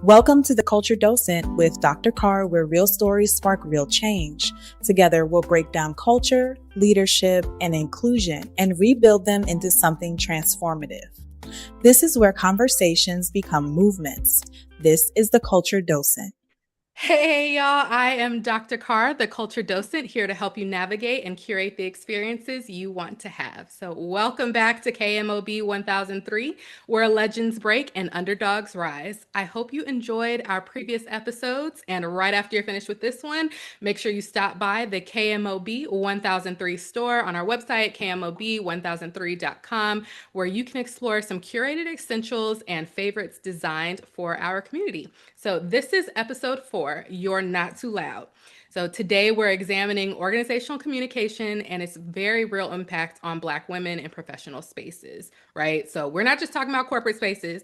Welcome to the Culture Docent with Dr. Carr, where real stories spark real change. Together, we'll break down culture, leadership, and inclusion and rebuild them into something transformative. This is where conversations become movements. This is the Culture Docent. Hey y'all, I am Dr. Carr, the Culture Docent, here to help you navigate and curate the experiences you want to have. So welcome back to KMOB 1003, where legends break and underdogs rise. I hope you enjoyed our previous episodes, and right after you're finished with this one, make sure you stop by the KMOB 1003 store on our website, kmob1003.com, where you can explore some curated essentials and favorites designed for our community. So this is episode 4, You're Not Too Loud. So today we're examining organizational communication and its very real impact on Black women in professional spaces, right? So we're not just talking about corporate spaces.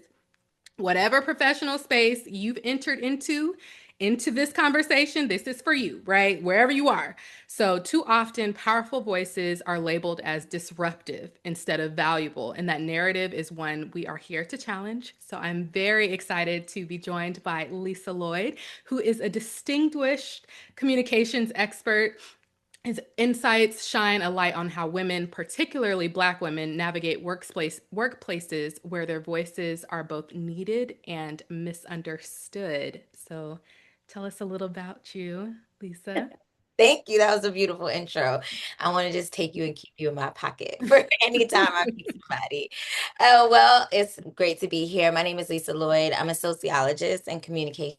Whatever professional space you've entered into this conversation, this is for you, right? Wherever you are. So too often powerful voices are labeled as disruptive instead of valuable. And that narrative is one we are here to challenge. So I'm very excited to be joined by Lisa Lloyd, who is a distinguished communications expert. His insights shine a light on how women, particularly Black women, navigate workplaces where their voices are both needed and misunderstood. So tell us a little about you, Lisa. Thank you. That was a beautiful intro. I want to just take you and keep you in my pocket for any time I meet somebody. Well, it's great to be here. My name is Lisa Lloyd. I'm a sociologist and communications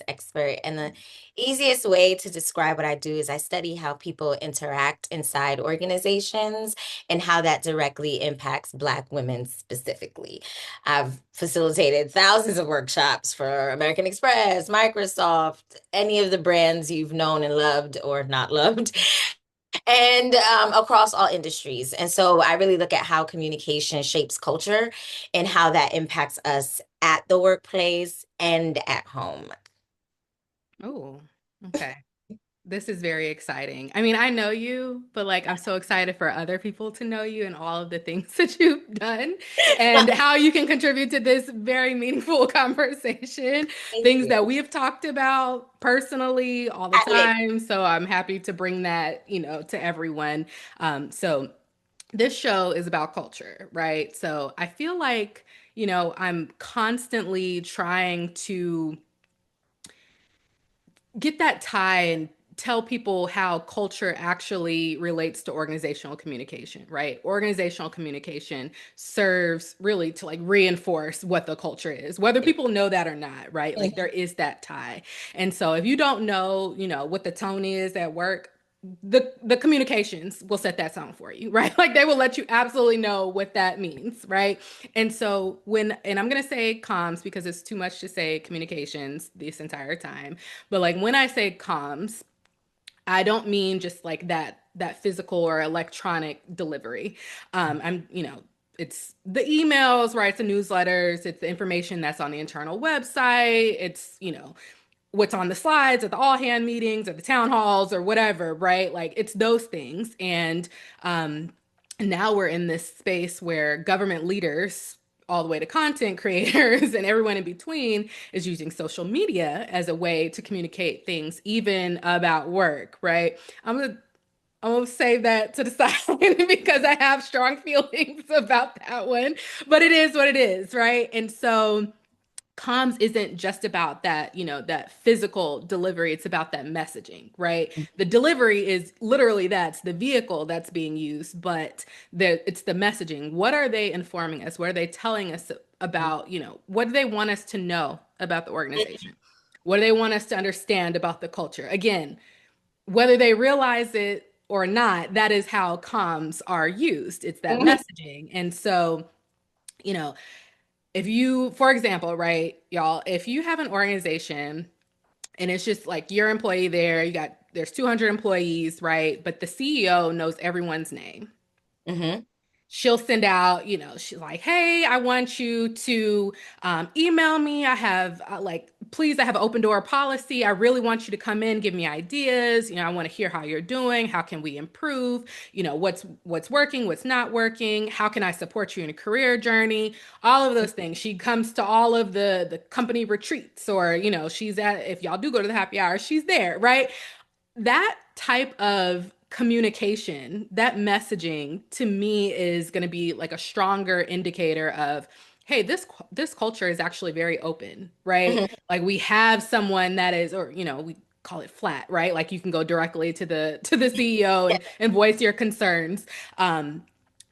expert. And the easiest way to describe what I do is I study how people interact inside organizations and how that directly impacts Black women specifically. I've facilitated thousands of workshops for American Express, Microsoft, any of the brands you've known and loved or not loved, and across all industries. And so I really look at how communication shapes culture and how that impacts us at the workplace and at home. Oh, okay. This is very exciting. I mean, I know you, but like I'm so excited for other people to know you and all of the things that you've done and how you can contribute to this very meaningful conversation, Thank things you. that we have talked about personally all the Yeah. time. So I'm happy to bring that, to everyone. So this show is about culture, right? So I feel like, I'm constantly trying to get that tie and tell people how culture actually relates to organizational communication, right? Organizational communication serves really to like reinforce what the culture is, whether people know that or not, right? Like there is that tie. And so if you don't know, what the tone is at work, the communications will set that tone for you, right? Like they will let you absolutely know what that means, right? And so and I'm going to say comms because it's too much to say communications this entire time, but like when I say comms, I don't mean just like that physical or electronic delivery. It's the emails, right? It's the newsletters, it's the information that's on the internal website, it's, what's on the slides at the all hand meetings or the town halls or whatever, right? Like it's those things. And now we're in this space where government leaders, all the way to content creators and everyone in between, is using social media as a way to communicate things, even about work, right? I'm gonna save that to the side because I have strong feelings about that one, but it is what it is, right? And so comms isn't just about that, that physical delivery. It's about that messaging, right? The delivery is literally that's the vehicle that's being used, but it's the messaging. What are they informing us? What are they telling us about, what do they want us to know about the organization? What do they want us to understand about the culture? Again, whether they realize it or not, that is how comms are used. It's that messaging. And so, you know, if you, for example, right, y'all, if you have an organization and it's just like your employee there, there's 200 employees, right? But the CEO knows everyone's name. Mm-hmm. she'll send out, she's like, hey, I want you to email me. I have please, I have an open door policy. I really want you to come in, give me ideas. I want to hear how you're doing. How can we improve? What's working, what's not working? How can I support you in a career journey? All of those things. She comes to all of the company retreats, or, if y'all do go to the happy hour, she's there, right? That type of communication, that messaging to me is going to be like a stronger indicator of, hey, this culture is actually very open, right? Mhm. Like we have someone that is, or we call it flat, right? Like you can go directly to the CEO and voice your concerns.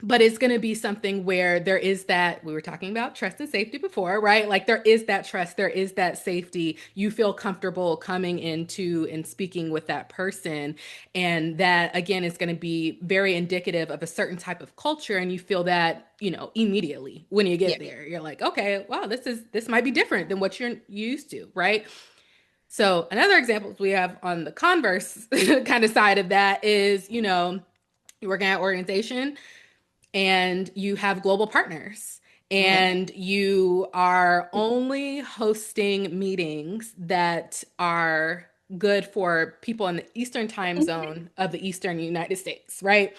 But it's going to be something where there is that, we were talking about trust and safety before, right? Like there is that trust, there is that safety. You feel comfortable coming into and speaking with that person. And that, again, is going to be very indicative of a certain type of culture. And you feel that, immediately when you get there. You're like, okay, wow, this might be different than what you're used to, right? So another example we have on the converse kind of side of that is, you're working at an organization and you have global partners and you are only hosting meetings that are good for people in the Eastern time zone of the Eastern United States, right?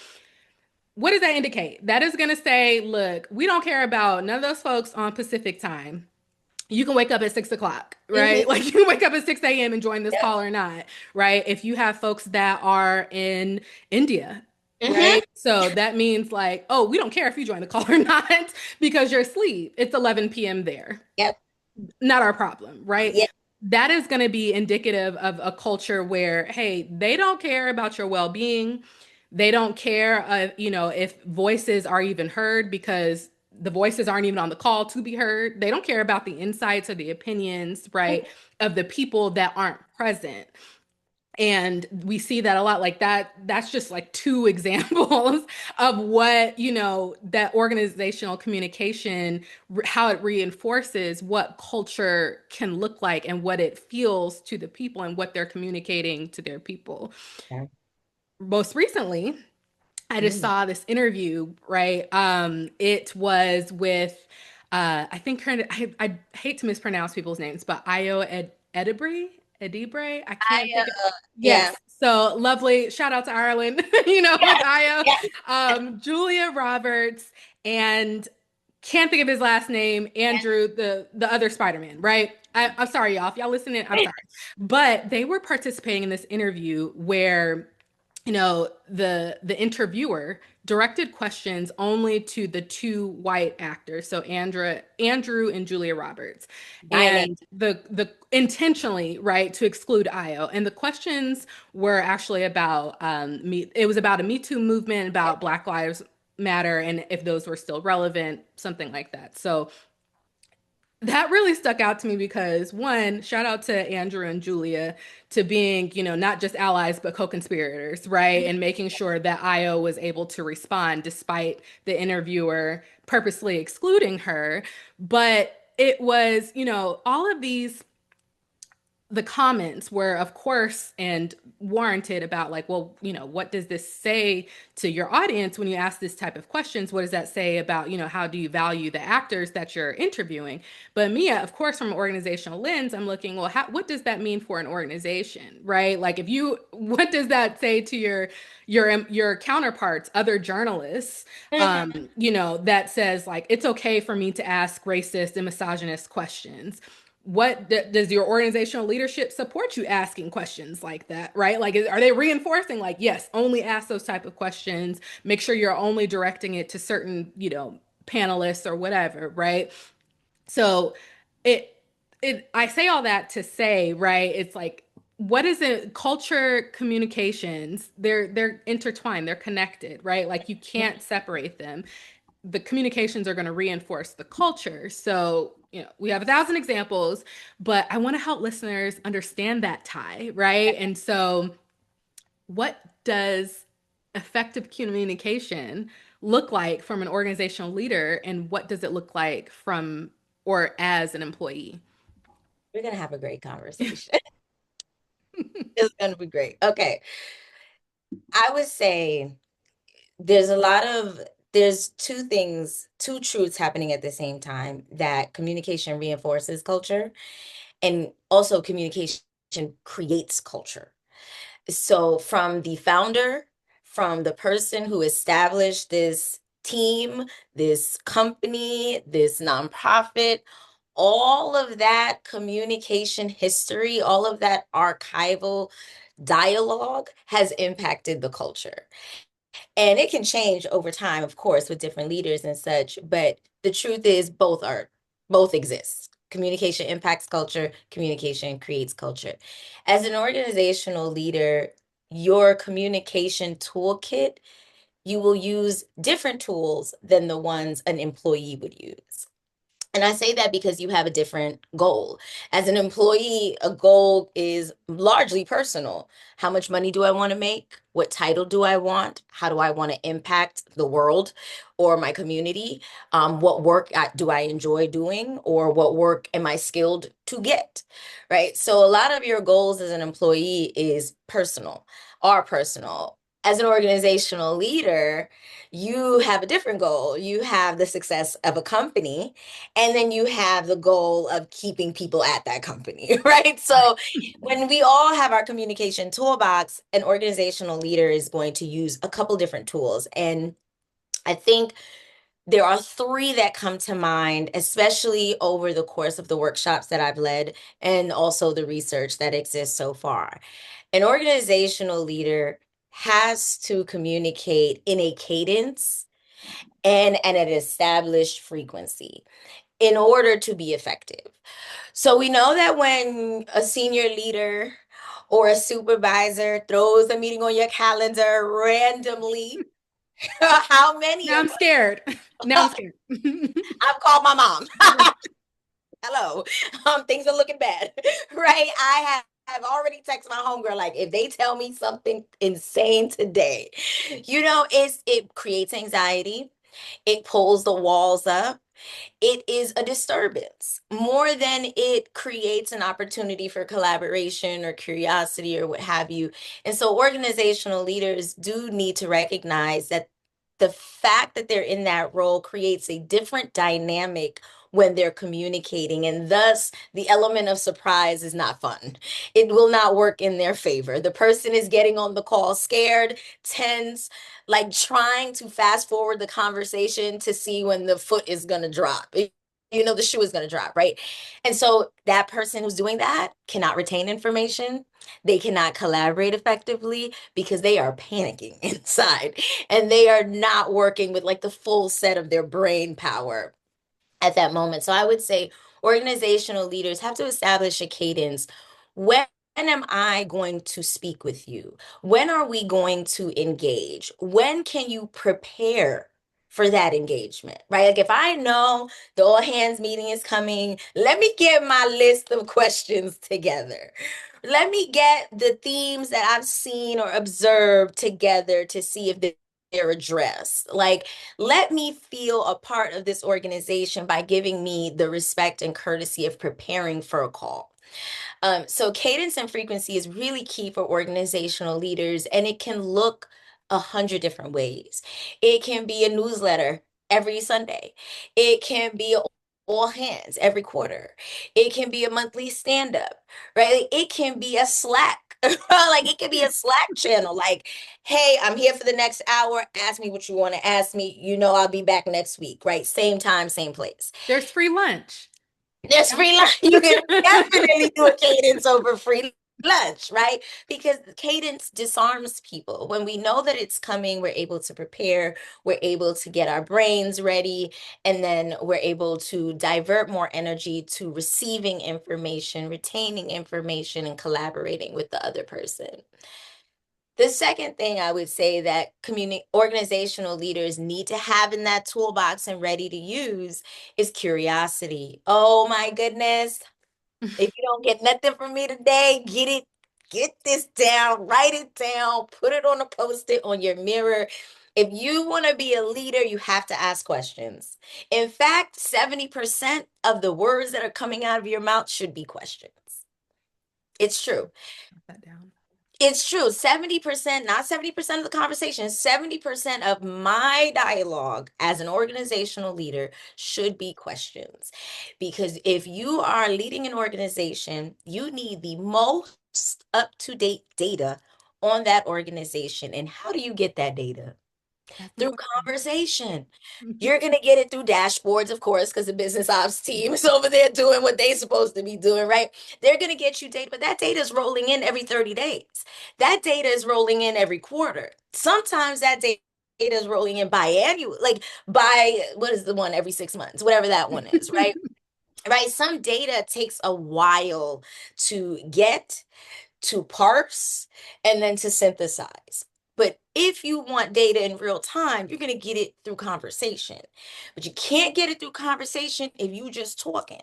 What does that indicate? That is going to say, look, we don't care about none of those folks on Pacific time. You can wake up at 6 o'clock, right? Like you can wake up at 6 a.m. and join this call or not, right? If you have folks that are in India, right? So that means like, oh, we don't care if you join the call or not because you're asleep. It's 11 p.m. there. Yep. Not our problem, right? Yep. That is going to be indicative of a culture where, hey, they don't care about your well-being. They don't care, if voices are even heard because the voices aren't even on the call to be heard. They don't care about the insights or the opinions, right, of the people that aren't present. And we see that a lot. Like that's just like two examples of what, that organizational communication, how it reinforces what culture can look like and what it feels to the people and what they're communicating to their people. Okay. Most recently, I just saw this interview, right? It was with, I think I hate to mispronounce people's names, but Edibre. I can't think of. Yeah. Yes. So lovely. Shout out to Ireland, with Io. Julia Roberts and can't think of his last name, Andrew, the other Spider-Man, right? I'm sorry, y'all. If y'all listening, I'm sorry. But they were participating in this interview where the interviewer directed questions only to the two white actors, so Andrew and Julia Roberts, and the intentionally, right, to exclude Io. And the questions were actually about it was about a Me Too movement, about Black Lives Matter, and if those were still relevant, something like that. So that really stuck out to me because, one, shout out to Andrew and Julia to being, not just allies, but co-conspirators, right? And making sure that Io was able to respond despite the interviewer purposely excluding her. But it was, all of the comments were, of course, and warranted about like, well, what does this say to your audience when you ask this type of questions? What does that say about, how do you value the actors that you're interviewing? But Mia, of course, from an organizational lens, I'm looking, well, what does that mean for an organization, right? Like what does that say to your counterparts, other journalists, that says like, it's okay for me to ask racist and misogynist questions. What does your organizational leadership support you asking questions like that, right? Like, are they reinforcing like, yes, only ask those type of questions, make sure you're only directing it to certain, panelists or whatever, right? So I say all that to say, right, it's like, what is it? Culture, communications, they're intertwined, they're connected, right? Like you can't separate them. The communications are going to reinforce the culture. So, we have 1,000 examples, but I want to help listeners understand that tie, right? And so, what does effective communication look like from an organizational leader, and what does it look like from or as an employee? We're going to have a great conversation. It's going to be great. Okay. I would say there's a lot of there's two truths happening at the same time, that communication reinforces culture and also communication creates culture. So from the founder, from the person who established this team, this company, this nonprofit, all of that communication history, all of that archival dialogue has impacted the culture. And it can change over time, of course, with different leaders and such, but the truth is both exist. Communication impacts culture, communication creates culture. As an organizational leader, your communication toolkit, you will use different tools than the ones an employee would use. And I say that because you have a different goal. As an employee, a goal is largely personal. How much money do I want to make? What title do I want? How do I want to impact the world or my community? What work do I enjoy doing, or what work am I skilled to get? Right? So a lot of your goals as an employee are personal. As an organizational leader, you have a different goal. You have the success of a company, and then you have the goal of keeping people at that company, right? So when we all have our communication toolbox, an organizational leader is going to use a couple different tools. And I think there are three that come to mind, especially over the course of the workshops that I've led and also the research that exists so far. An organizational leader has to communicate in a cadence and at an established frequency in order to be effective. So we know that when a senior leader or a supervisor throws a meeting on your calendar randomly, how many Now of I'm us? scared. Now I'm scared. I've called my mom. Hello, things are looking bad, right? I've already texted my homegirl, like, if they tell me something insane today, it creates anxiety. It pulls the walls up. It is a disturbance more than it creates an opportunity for collaboration or curiosity or what have you. And so organizational leaders do need to recognize that the fact that they're in that role creates a different dynamic when they're communicating, and thus the element of surprise is not fun. It will not work in their favor. The person is getting on the call scared, tense, like trying to fast forward the conversation to see when the foot is going to drop. The shoe is going to drop, right? And so that person who's doing that cannot retain information. They cannot collaborate effectively because they are panicking inside and they are not working with like the full set of their brain power at that moment. So I would say organizational leaders have to establish a cadence. When am I going to speak with you? When are we going to engage? When can you prepare for that engagement, right? Like if I know the all hands meeting is coming, let me get my list of questions together. Let me get the themes that I've seen or observed together to see if they're addressed. Like, let me feel a part of this organization by giving me the respect and courtesy of preparing for a call. So cadence and frequency is really key for organizational leaders, and it can look 100 different ways. It can be a newsletter every Sunday. It can be all hands every quarter. It can be a monthly stand-up, right? It can be a Slack. Like it can be a Slack channel. Like, hey, I'm here for the next hour. Ask me what you want to ask me. I'll be back next week, right? Same time, same place. There's free lunch. There's free lunch. You can definitely do a cadence over free lunch, right? Because cadence disarms people. When we know that it's coming, we're able to prepare, we're able to get our brains ready, and then we're able to divert more energy to receiving information, retaining information, and collaborating with the other person. The second thing I would say that organizational leaders need to have in that toolbox and ready to use is curiosity. Oh my goodness. If you don't get nothing from me today, get this down, write it down, put it on a post-it on your mirror. If you want to be a leader, you have to ask questions. In fact, 70% of the words that are coming out of your mouth should be questions. It's true. Write that down. It's true. 70%, not 70% of the conversation, 70% of my dialogue as an organizational leader should be questions. Because if you are leading an organization, you need the most up-to-date data on that organization. And how do you get that data? Asking Through questions. conversation. You're going to get it through dashboards, of course, because the business ops team is over there doing what they're supposed to be doing, right? They're going to get you data, but that data is rolling in every 30 days. That data is rolling in every quarter. Sometimes that data is rolling in biannual, like what is the one every 6 months, whatever that one is, right? Right. Some data takes a while to get, to parse, and then to synthesize. But if you want data in real time, you're going to get it through conversation. But you can't get it through conversation if you just talking.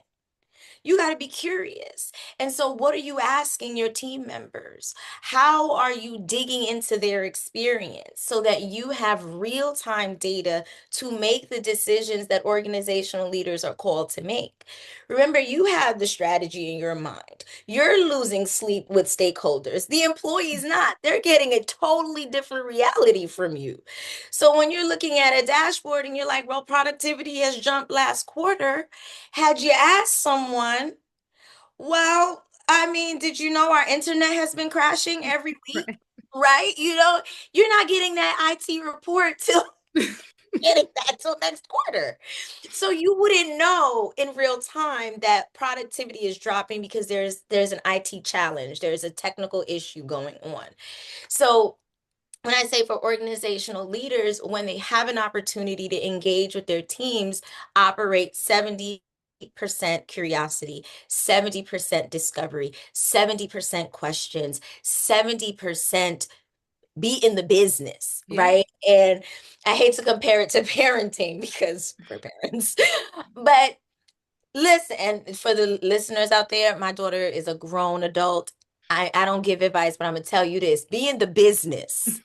You got to be curious. And so, what are you asking your team members? How are you digging into their experience so that you have real time data to make the decisions that organizational leaders are called to make? Remember, you have the strategy in your mind. You're losing sleep with stakeholders. The employee's not. They're getting a totally different reality from you. So, when you're looking at a dashboard and you're like, well, productivity has jumped last quarter, had you asked someone, well, I mean, did you know our internet has been crashing every week? Right. Right? You're not getting that IT report till getting that till next quarter. So you wouldn't know in real time that productivity is dropping because there's an IT challenge, there's a technical issue going on. So when I say for organizational leaders, when they have an opportunity to engage with their teams, operate 70% curiosity, 70% discovery, 70% questions, 70% be in the business, Yeah. right? And I hate to compare it to parenting because we're parents, but listen, and for the listeners out there, my daughter is a grown adult. I don't give advice, but I'm gonna tell you this: be in the business.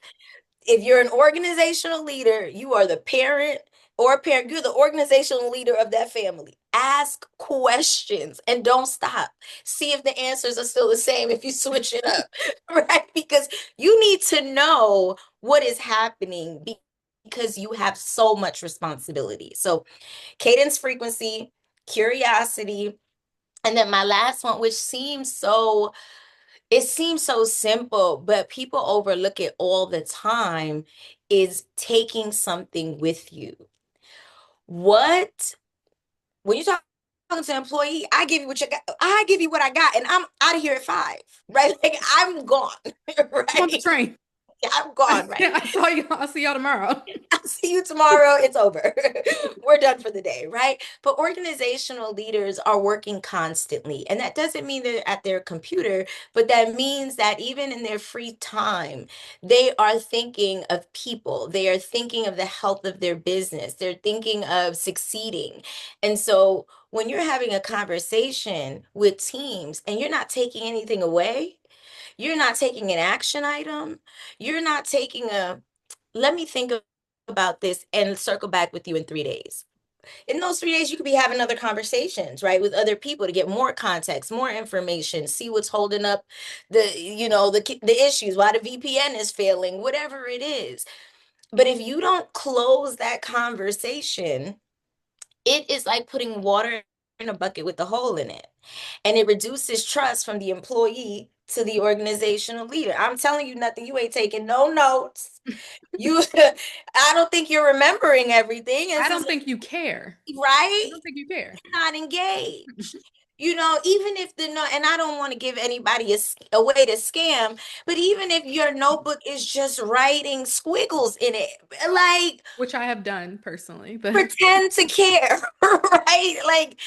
If you're an organizational leader, you are the parent or parent, you're the organizational leader of that family. Ask questions and don't stop. See if the answers are still the same if you switch it up, right? Because you need to know what is happening because you have so much responsibility. So, cadence, frequency, curiosity, and then my last one, which seems so simple, but people overlook it all the time, is taking something with you. When you talking to an employee, I give you what you got, I give you what I got, and I'm out of here at 5, right? Like I'm gone, I'm on the right? train. I'm gone, right? Yeah, I saw you. I'll see y'all tomorrow. I'll see you tomorrow. It's over. We're done for the day, right? But organizational leaders are working constantly. And that doesn't mean they're at their computer, but that means that even in their free time, they are thinking of people. They are thinking of the health of their business. They're thinking of succeeding. And so when you're having a conversation with teams and you're not taking anything away, you're not taking an action item, you're not taking let me think about this and circle back with you in 3 days. In those 3 days, you could be having other conversations, right, with other people to get more context, more information, see what's holding up the issues, why the VPN is failing, whatever it is. But if you don't close that conversation, it is like putting water in a bucket with a hole in it. And it reduces trust from the employee to the organizational leader. I'm telling you nothing. You ain't taking no notes. I don't think you're remembering everything. I don't think you care. I Right? don't think you care. You're not engaged. Even if and I don't want to give anybody a way to scam, but even if your notebook is just writing squiggles in it, like Which I have done personally, but pretend to care, right? Like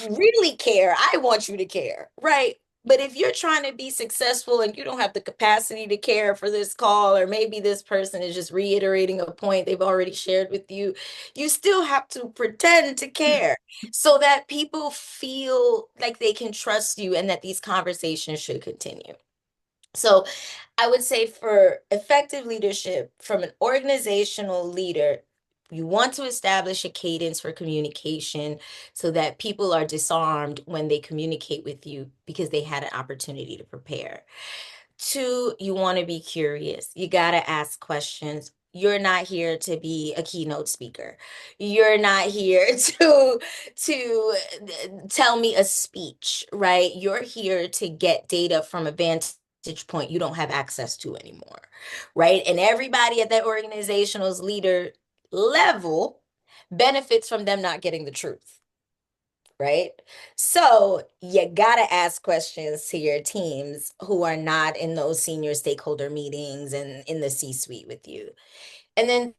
really care. I want you to care, right? But if you're trying to be successful and you don't have the capacity to care for this call, or maybe this person is just reiterating a point they've already shared with you, you still have to pretend to care so that people feel like they can trust you and that these conversations should continue. So I would say for effective leadership from an organizational leader, you want to establish a cadence for communication so that people are disarmed when they communicate with you because they had an opportunity to prepare. Two, you want to be curious. You got to ask questions. You're not here to be a keynote speaker. You're not here to tell me a speech, right? You're here to get data from a vantage point you don't have access to anymore, right? And everybody at that organizational's leader level benefits from them not getting the truth, right? So you got to ask questions to your teams who are not in those senior stakeholder meetings and in the C-suite with you. And then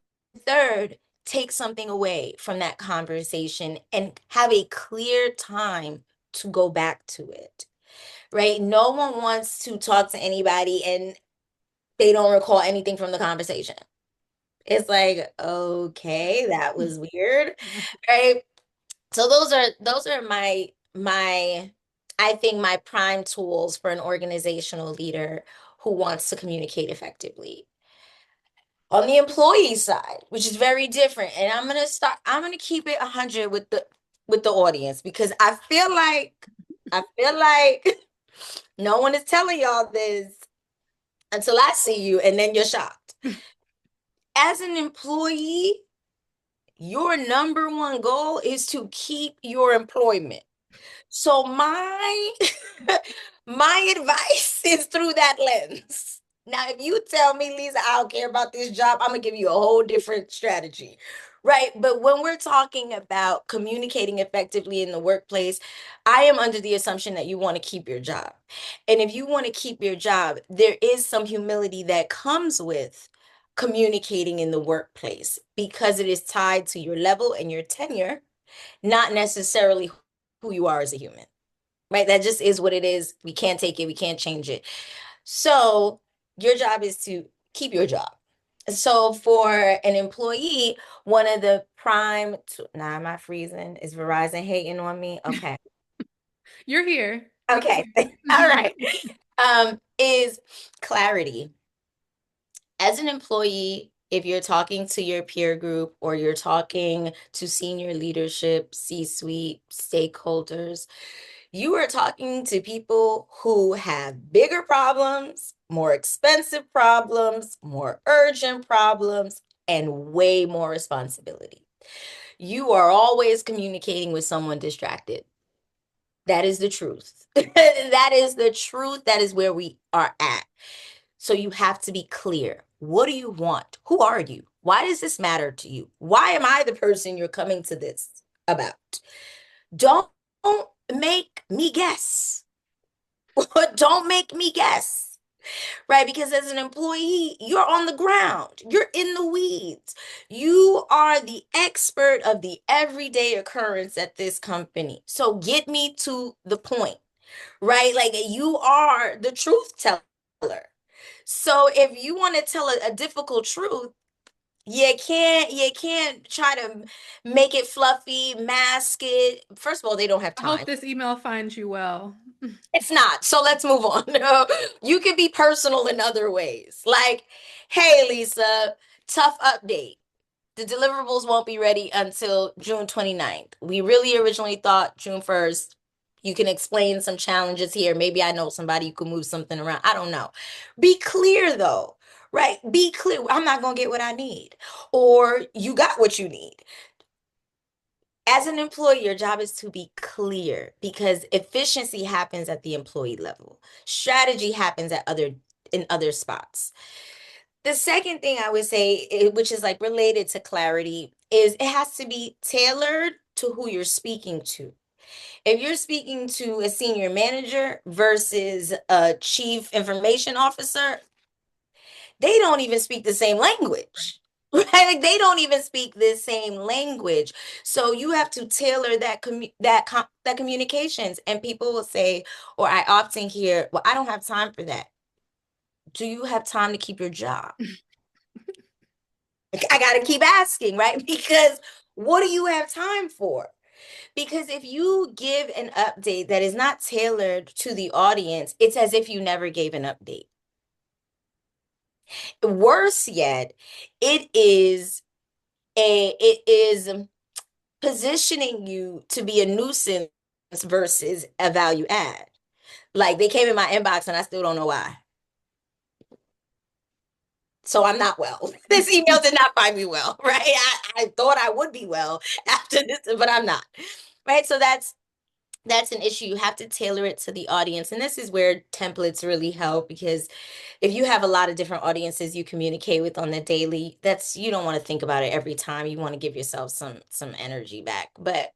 third, take something away from that conversation and have a clear time to go back to it, right? No one wants to talk to anybody and they don't recall anything from the conversation. It's like, okay, that was weird, right? So those are my I think my prime tools for an organizational leader who wants to communicate effectively. On the employee side, which is very different, and I'm gonna keep it 100 with the audience because I feel like no one is telling y'all this until I see you and then you're shocked. As an employee, your number one goal is to keep your employment. So my my advice is through that lens. Now, if you tell me, Lisa, I don't care about this job, I'm gonna give you a whole different strategy, right? But when we're talking about communicating effectively in the workplace, I am under the assumption that you want to keep your job. And if you want to keep your job, there is some humility that comes with communicating in the workplace because it is tied to your level and your tenure, not necessarily who you are as a human, right? That just is what it is. We can't take it. We can't change it. So your job is to keep your job. So for an employee, one of the prime, now am I freezing? Is Verizon hating on me? Okay. You're here. Okay. All right. Is clarity. As an employee, if you're talking to your peer group or you're talking to senior leadership, C-suite, stakeholders, you are talking to people who have bigger problems, more expensive problems, more urgent problems, and way more responsibility. You are always communicating with someone distracted. That is the truth. That is the truth. That is where we are at. So you have to be clear. What do you want? Who are you? Why does this matter to you? Why am I the person you're coming to this about? Don't make me guess. Don't make me guess, right? Because as an employee, you're on the ground. You're in the weeds. You are the expert of the everyday occurrence at this company. So get me to the point, right? Like you are the truth teller. So if you want to tell a difficult truth, you can't try to make it fluffy, mask it. First of all, they don't have I time. hope this email finds you well. It's not. So let's move on. You can be personal in other ways. Like, hey, Lisa, tough update. The deliverables won't be ready until June 29th. We really originally thought June 1st. You can explain some challenges here. Maybe I know somebody who can move something around. I don't know. Be clear though, right? Be clear. I'm not going to get what I need. Or you got what you need. As an employee, your job is to be clear because efficiency happens at the employee level. Strategy happens in other spots. The second thing I would say, which is like related to clarity, is it has to be tailored to who you're speaking to. If you're speaking to a senior manager versus a chief information officer, they don't even speak the same language. Right? Like they don't even speak the same language. So you have to tailor that communications. And people will say, or I often hear, well, I don't have time for that. Do you have time to keep your job? I got to keep asking, right? Because what do you have time for? Because if you give an update that is not tailored to the audience, it's as if you never gave an update. Worse yet, it is positioning you to be a nuisance versus a value add. Like they came in my inbox and I still don't know why. So I'm not well. This email did not find me well, right? I thought I would be well after this, but I'm not. Right. So that's an issue. You have to tailor it to the audience. And this is where templates really help, because if you have a lot of different audiences you communicate with on the daily, that's, you don't want to think about it every time. You want to give yourself some energy back. But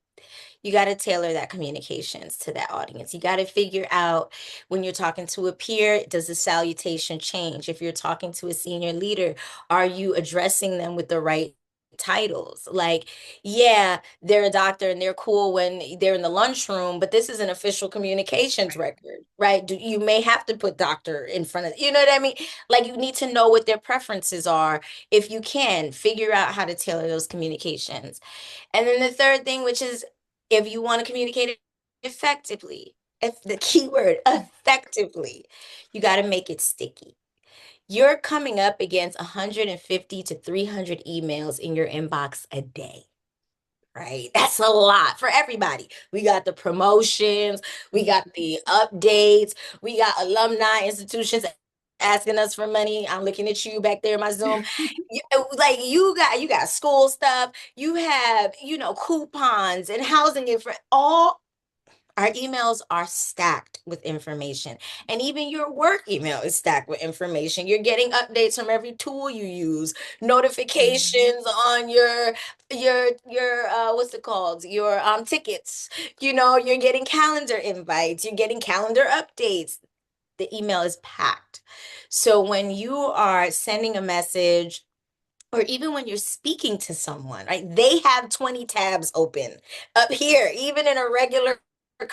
you got to tailor that communications to that audience. You got to figure out, when you're talking to a peer, does the salutation change? If you're talking to a senior leader, are you addressing them with the right titles? Like, yeah, they're a doctor and they're cool when they're in the lunchroom, but this is an official communications record, right? You may have to put doctor in front of, you know what I mean? Like, you need to know what their preferences are. If you can figure out how to tailor those communications. And then the third thing, which is, if you want to communicate it effectively, if the key word, effectively, you got to make it sticky. You're coming up against 150 to 300 emails in your inbox a day, right? That's a lot for everybody. We got the promotions, we got the updates, we got alumni institutions asking us for money. I'm looking at you back there in my Zoom. Like, you got school stuff, you have, coupons and housing for all. Our emails are stacked with information, and even your work email is stacked with information. You're getting updates from every tool you use, notifications on your what's it called? Your tickets. You're getting calendar invites, you're getting calendar updates. The email is packed. So when you are sending a message, or even when you're speaking to someone, right? They have 20 tabs open up here, even in a regular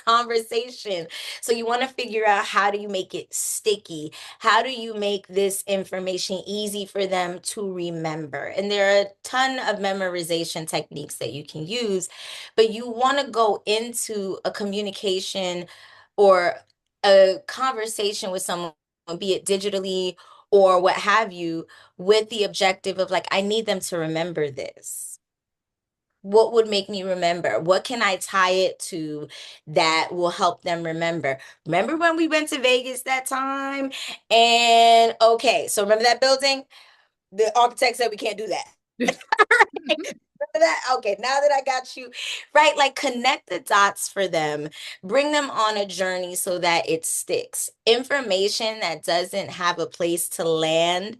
conversation. So you want to figure out, how do you make it sticky? How do you make this information easy for them to remember? And there are a ton of memorization techniques that you can use, but you want to go into a communication or a conversation with someone, be it digitally or what have you, with the objective of, like, I need them to remember this. What would make me remember? What can I tie it to that will help them remember? Remember when we went to Vegas that time? And okay, so remember that building? The architect said we can't do that. Remember that? Okay, now that I got you, right? Like, connect the dots for them, bring them on a journey so that it sticks. Information that doesn't have a place to land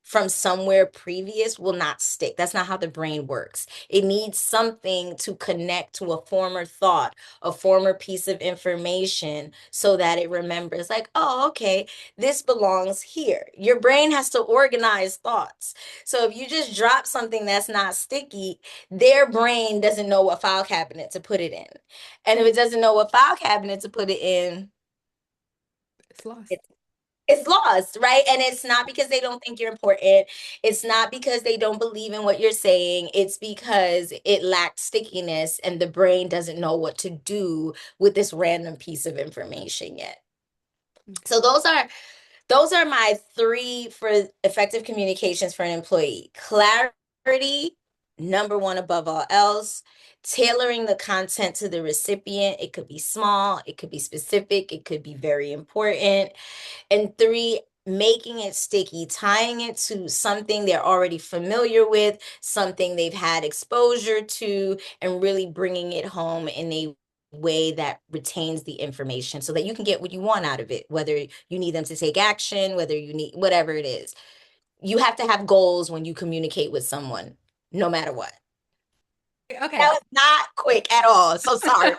from somewhere previous will not stick. That's not how the brain works. It needs something to connect to a former thought, a former piece of information, so that it remembers, like, oh, okay, this belongs here. Your brain has to organize thoughts. So if you just drop something that's not sticky, their brain doesn't know what file cabinet to put it in. And if it doesn't know what file cabinet to put it in, It's lost. It's lost, right? And it's not because they don't think you're important. It's not because they don't believe in what you're saying. It's because it lacks stickiness and the brain doesn't know what to do with this random piece of information yet. So those are my 3 for effective communications for an employee. Clarity, number 1 above all else. Tailoring the content to the recipient. It could be small, it could be specific, it could be very important. And 3, making it sticky, tying it to something they're already familiar with, something they've had exposure to, and really bringing it home in a way that retains the information so that you can get what you want out of it, whether you need them to take action, whether you need whatever it is. You have to have goals when you communicate with someone, no matter what. Okay. That was not quick at all. So sorry.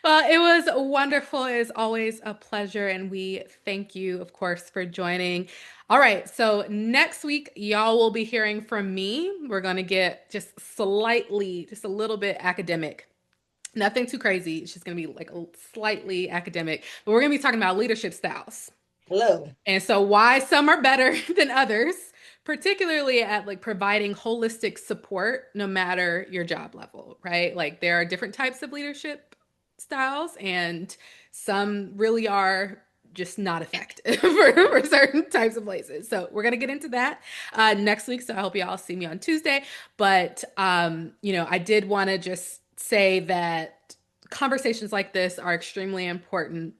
Well, it was wonderful. It is always a pleasure. And we thank you, of course, for joining. All right. So next week, y'all will be hearing from me. We're going to get just a little bit academic. Nothing too crazy. It's just going to be like slightly academic. But we're going to be talking about leadership styles. Hello. And so why some are better than others, particularly at like providing holistic support no matter your job level, right? Like, there are different types of leadership styles, and some really are just not effective for certain types of places. So we're gonna get into that next week. So I hope you all see me on Tuesday. But I did want to just say that conversations like this are extremely important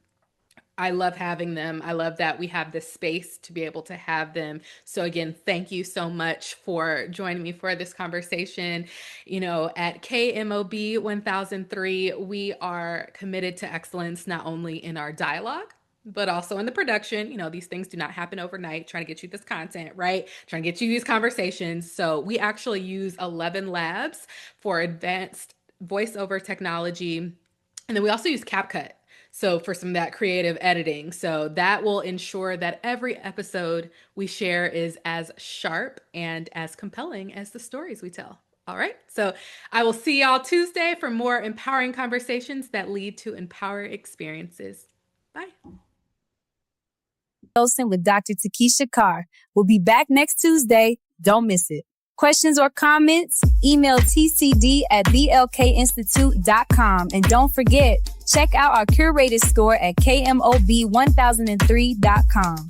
I love having them. I love that we have this space to be able to have them. So again, thank you so much for joining me for this conversation. At KMOB 1003, we are committed to excellence, not only in our dialogue, but also in the production. These things do not happen overnight, trying to get you this content, right? Trying to get you these conversations. So we actually use 11 labs for advanced voiceover technology. And then we also use CapCut. So for some of that creative editing. So that will ensure that every episode we share is as sharp and as compelling as the stories we tell. All right. So I will see y'all Tuesday for more empowering conversations that lead to empowered experiences. Bye. Docent with Dr. 𝐂𝐞 Carr. We'll be back next Tuesday. Don't miss it. Questions or comments? Email tcd@𝐓𝐿𝐾Institute.com. And don't forget, check out our curated store at KMOB1003.com.